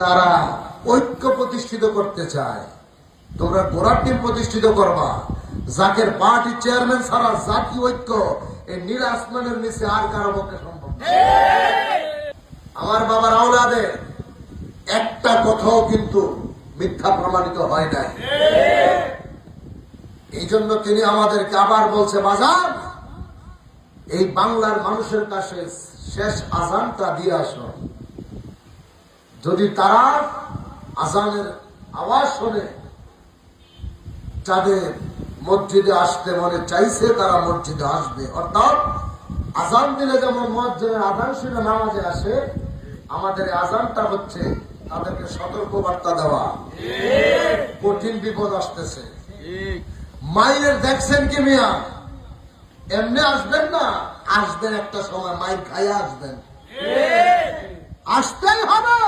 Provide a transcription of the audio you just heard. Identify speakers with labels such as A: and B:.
A: তারা ঐক্য প্রতিষ্ঠিত করতে চায়। তোমরা গোড়ার টিম প্রতিষ্ঠিত করবা। জাকের পার্টি চেয়ারম্যান ছাড়া জাতি ঐক্য এই নীল আসমানের নিচে আর কারো পক্ষে সম্ভব না। আমার বাবার আওলাদের একটা কথাও কিন্তু মিথ্যা প্রমাণিত হয় নাই। এই জন্য তিনি আমাদেরকে আবার বলছে, বাজার এই বাংলার মানুষের কাছে শেষ আজানটা দিয়ে আসো। যদি তারা আজানের আওয়াজ শোনে, যাদের মসজিদে আসতে মনে চাইছে তারা মসজিদে আসবে। অর্থাৎ আজান দিলে যেমন মসজিদের আজান শুনে নামাজে আসে, আমাদের আজানটা হচ্ছে তাদেরকে সতর্ক বার্তা দেওয়া, কঠিন বিপদ আসতেছে। মায়ের দেখছেন কি মিয়া, এমনি আসবেন না, আসবেন একটা সময় মায়ের খাইয়া আসবেন, আসতেই হবে।